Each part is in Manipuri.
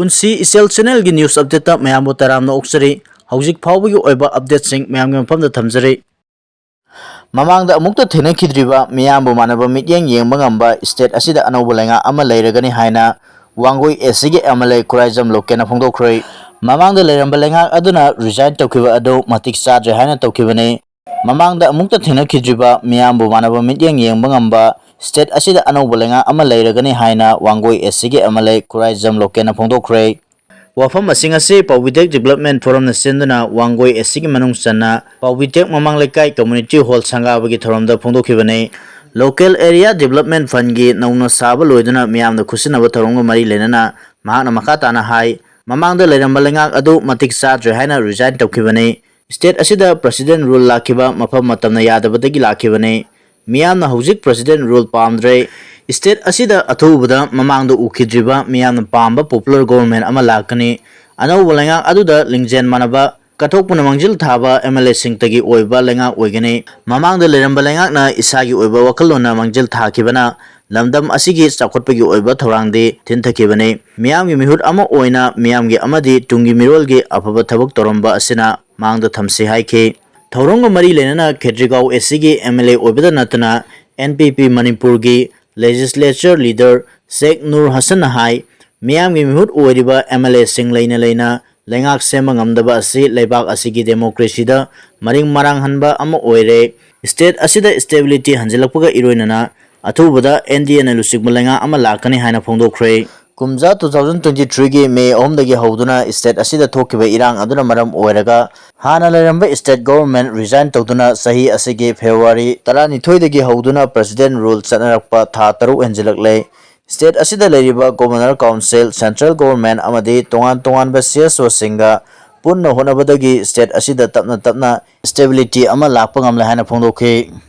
Punsi Isel Channel gi news update ta mayambo taramna oksari hauzik phawbagi oiba update sing mayamgi mafamda thamjari mamangda amukta thengnakhidriba miyambu manaba mityeng yengba ngamba state asida anauba lenga ama leiragani haina wangoi SC gi MLA Kuraijam Lokena phongdokhroi mamangda leiramba lenga aduna resign tawkhiba ado matik chadre haina tawkhibani mamangda amukta thengnakhidriba miyambu manaba mityeng yengba ngamba state asida anauba lenga ama leiragani haina wangoi SC gi MLA Kuraijam Lokena phongdokhroi wafam asing ase Paubitek Development Forum na senduna wangoi SC gi manung sanna Paubitek mamang lekai community hall sangabagi thoramda phongdokhibani local area development fund gi nauna saba loiduna miyamda khusinaba thoronga mari lenana mahakna makatana hai mamangda leiramba lengak adu matik chadre haina resign tawkhibani state asida president rule lakhiba mafam matamna yadabadagi lakhibani miyamna hauzik president rule pamdre state asida athubada mamangda ukhidriba miyamna pamba popular government ama lakani anauba lengak aduda lingjen manaba kathokpuna mangjil thaba MLA singtagi oiba lengak oigani mamangda leiramba lengakna isagi oiba wakalona mangjil thakibana lamdam asigi chakhotpagi oiba thorangdi thinthakibani miyamgi mihut ama oina miyamgi amadi tungi mirolgi afaba thabak toramba asina mangda thamsi haiki thauronga mari lenana Khetrigau SC MLA oibada natana NPP Manipurgi legislature leader Sheikh Nur Hassan hai miyamgi mihut oiriba MLA sing leina lengak sema ngamdaba asi leibak asigi democracy da maring marang hanba ama oire state asida stability hanjilakpaga iroinana athubada NDA na lusik malenga ama lakani haina phongdokhrei kumja 2023 gi May 3 dagi hauduna state asida thokiba irang aduna maram oiraga hana leramba state government resign tawduna sahi asigi February 12 dagi hauduna president rule chanarakpa tha taru enjilakle state asida leriba governor council central government amadi tongan ba CSO singa punna honabadagi state asida tapna stability ama lakpa ngamla hana phongdokhi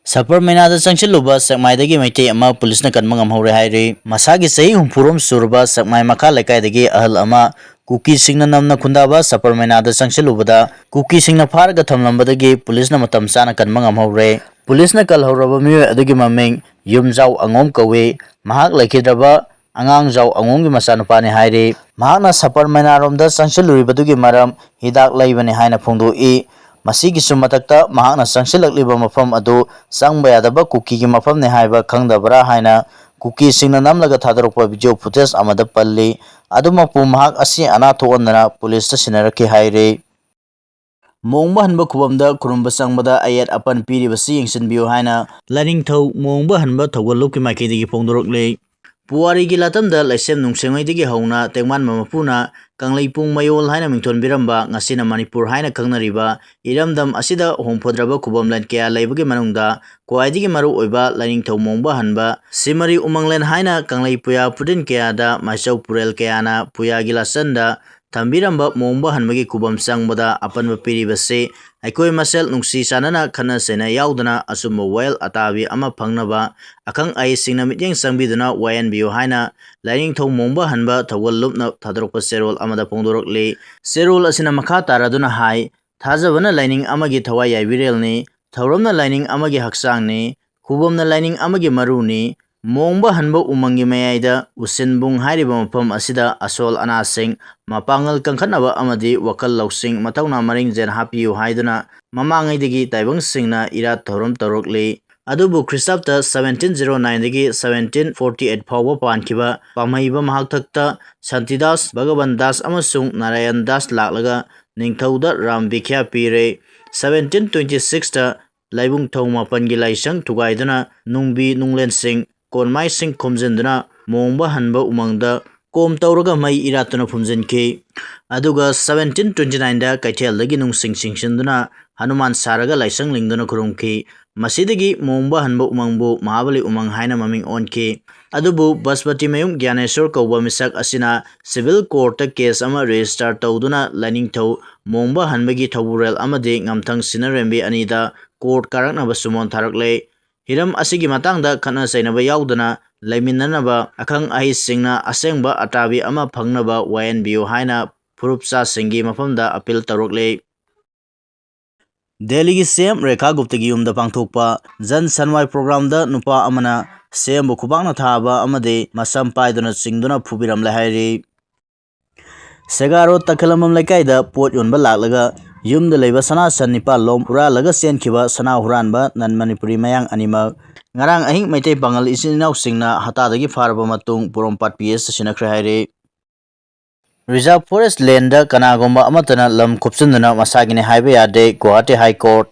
Sapar Menada Chngluba Sakmaidagi Mitei ama police na kanma ngamhore hairi masagi sahi humpurom surba Sakmai Makha lekaidagi ahal ama Kuki singna namna khundaba Sapar Menada Chngluba Kuki singna pharga thamlambadagi police na matam chana kanma ngamhore police na kalhoraba miyo adugi maming Yumjau Angom kawe mahak laikhidraba angang jau angomgi machanupani hairi mahakna Sapar Menaromda Chngsluribadugi maram hidak laibani haina phongdoi masigi sumatakta mahakna changsilakliba mafam adu changba yadaba Kuki gi mafam ne haiba khangdabra haina Kuki singna namlaga thadorokpa video footage amada palli adumapu mahak asi ana thoandana police ta sinaraki haire mongba hanba khubamda khurumba changbada ayat apan piribasi yengsinbiyo haina laningthau mongba hanba thogolloki maikidigi phongdorokle puari gi latamda laisem nungsengaidigi hauna tengman mamapuna Kangleipung mayol haina mingthon biramba ngasina Manipur haina khangnariba iramdam asida hongphodraba khubamlan kya laibagi manungda kwaidigi maru oiba laningthau mongba hanba simari umanglen haina Kangleipuya pudin kya da maisau purel kyana puya gilasanda thambiramba mongba hanbagi khubam changbada apanba piribase aikoi masel nungsi sanana khana sena yaudana asumba well atabi ama phangnaba akang ai singna mityeng changbiduna YNBO haina Laningthau mongba hanba thogol lupna thadrokpa serol amada phongdorokle serol asina makha taraduna hai thajabana lining amagi thawai yaibirelni thoromna lining amagi hakchangni khubomna lining amagi maruni mongba hanba umangi mayaida usinbung hairiba mafam asida asol anasing mapangal kangkhanaba amadi wakal lausing matauna maring jen hapiu haiduna mamangaidagi taibang singna irat thorom torokle adubu Christapta 1709 dagi 1748 phawba pankiba pamaiba mahakthakta Santidas Bhagavan Das amasung Narayan Das laklaga ningthauda Ram Bikhya pire 1726 ta laibung thau mapangi laisang thugaiduna nungbi nunglen sing konmai sing khomjenduna mongba hanba umangda kom tauraga mai iratuna phumjenki aduga 1729 da kaithel dagi nungsing singsinduna Hanuman saraga laisang lingduna khurumki masidagi mongba hanba umangbu Mahabali umang haina maming onki adubu Baspati mayum Gyaneshwar kauba misak asina civil court ta case ama register tawduna laningthau mongba hanbagi thawurel amadi ngamthang sinarembi anida court karaknaba sumon tharakle hiram asigi matangda khana sainaba yaudana laiminanaba akhang ahi singna asengba atabi ama phangnaba YNBO haina phurupcha singi mafamda appeal tarokle Delhi gi CM Rekha Gupta gi yumda pangthokpa Jan Sanwai program da nupa amana CM bu khubangna thaba amade masam paiduna chingduna phubiram la hairi Segaro Takalamam Lakaida, Port Yunba Lalaga, Yum the Leva Sana Sanipa Lom, Hura Laga Senkiba, Sana Huranba, Nan Manipuri Mayang Animal. Ngarang ahing Mitei Bangal isinaw singna hatadagi farba matung Purompat PS Sinakre. Reserve Forest Land Kanagomba Amatana Lam Kupsundana Masagini Highway Yade, Guwahati High Court.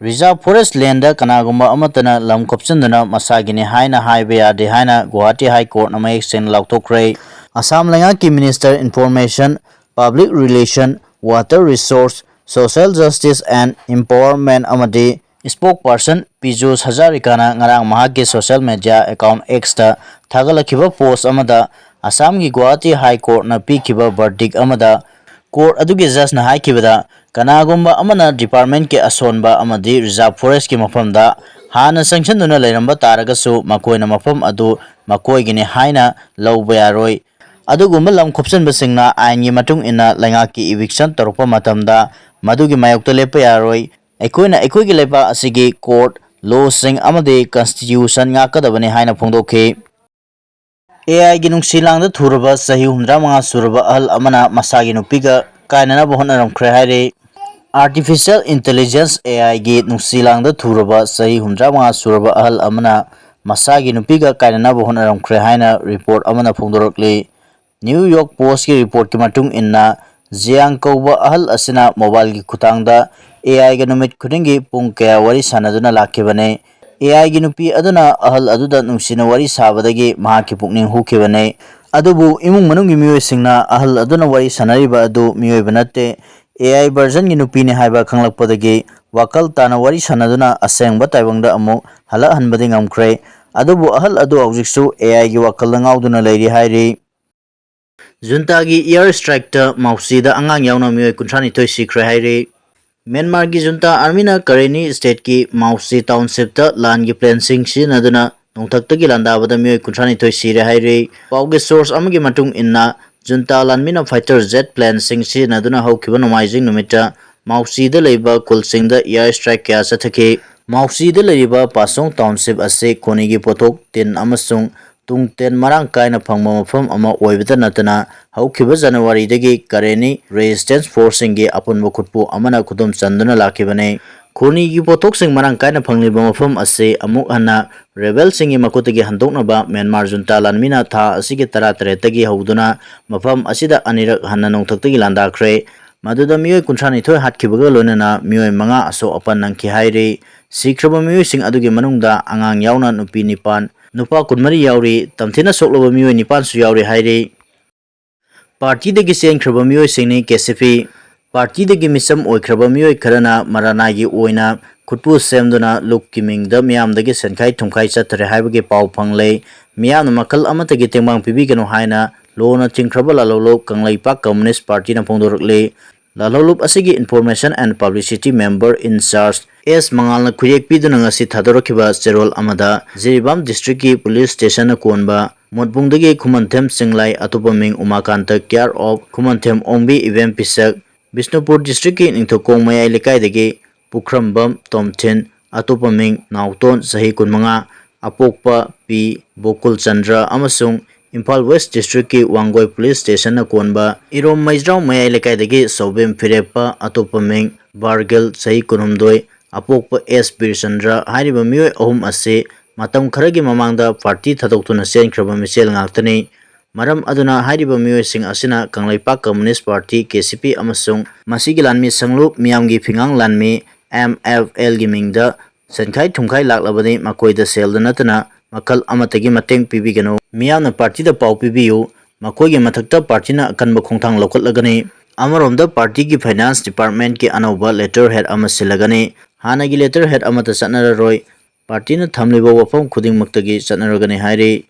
Reserve Forest Land Kanagomba Amatana Lam Kupsundana Masagini Haina Highway Yade Haina, Guwahati High Court Namayek Sen Lautokre. Assam Langaki Minister Information, Public Relation, Water Resource, Social Justice and Empowerment Amadi Spokesperson Pijus Hazarikana ngarang mahagi social media account X ta thagalakiba post amada Assam gi Guwahati High Court na pikiba verdict amada court adugi judge na haikibada kanagomba amana department ke asonba amadi reserve forest ki mafamda hana sanction duna leiramba taragasu makoina mafam adu makoigini haina lawba yaroi adugumba lam khopsanba singna ain matung ina langaki eviction torpa matamda madugi mayokta lepa yaroi aikoigi lepa asigi court law sing amade constitution ngakadabani haina phongdokhe AI gi nungsilangda thuraba sahi 105 suraba ahal amana masagi nupiga kainana bohnaram khre haire artificial intelligence AI gi nungsilangda thuraba sahi 105 suraba ahal amana masagi nupiga kainana bohnaram khre haina report amana phongdorakle New York Post ki report ki matung inna Jiang Kauba ahal asina mobile ki khutangda AI ga numit khudingi pung kaya wari sanaduna lakhibane AI gi nupi aduna ahal aduda nungsina wari sabadagi mahaki pukning hukibane adubu imung manung gi miyoy singna ahal aduna wari sanariba adu miyoy banate AI version gi nupi ni haiba khanglakpadagi wakal tana wari sanaduna aseng bataibangda amu hala hanbadi ngamkre adubu ahal adu aujiksu AI gi wakal ngawduna leiri hairi Junta gi AIRSTRIKETA mausida angang yauna miyoy 32 sikre hairi Myanmar ki junta army na Karenni state ki Mausi township ta land ki plan sing sinaduna nongthakta ki landabada miyoy 32 sire haire pauge source amagi matung inna junta landmina fighter jet plan sing sinaduna haukiba nomaijing numita Mausi da leiba kulsing da air strike kya sathake Mausi da leiba Pasong township ase koni gi pothok tin amasung tung ten marang kaina phangma mafam ama oibada natana haukiba January dagi Karenni resistance forcing gi apunba khutpu amana khudum chanduna lakibane khoni gi pothok sing marang kaina phangliba mafam ase amuk hana rebel singi makutagi handoknaba Myanmar junta lanmina tha asigi tara tagi hauduna mafam asida anirak hana nongthaktagi landakre maduda miyoy 32 hatkibaga lonana miyoy manga aso apan nangki haire sikraba miyoy sing adugi manungda angang yauna nupi nipan nupa kunmari yauri tamthina soklaba miyoy nipan su yauri haire party dagi senkraba miyoy singni KCP party dagi misam oikraba miyoy kharana marana gi oina khutpu semduna lukkimingda miyam dagi senkhai thumkhai chathare haibagi pau phangle miyam makal amatagi tengmang pibigano haina lona tingkraba lalolo kanglaipak communist party na phongdorakle lalolup asigi information and publicity member in charge S mangalna khuyek piduna ngasi thadorokiba cherol amada Jiribam district ki police station na konba modbungdagi khumanthem singlai atupaming umakanta care of khumanthem ongbi event pisak Bisnupur district ki ningthokong mayai lekai dagi Pukhrambam Tomthin atupaming nauton sahi kunmanga apokpa P Bokul Chandra amasung Imphal West District ki Wangoi Police Station na konba Irom Maizrao mayai lekai dagi Sobem Firepa atopaming Bargel sahi kunumdoi apokpa S Birchandra hariba miyoy ahum ase matam kharagi mamangda party thadokhtuna senkraba michel ngaktani maram aduna hariba miyoy sing asina Kanglaipak Communist Party KCP amasung masigi lanmi sanglup miyamgi phingang lanmi MFL gi mingda senkhai thumkhai laklabani makoida selda natana makal amatagi mateng pibigano miyamna party da pau pibiyu makoigi mathakta party na akanba khongthang lokatlagani amaromda party ki finance department ki anauba letterhead ama silagani hanagi letterhead amata chanararoi party na thamliba wafam khuding maktagi chanaragani hairi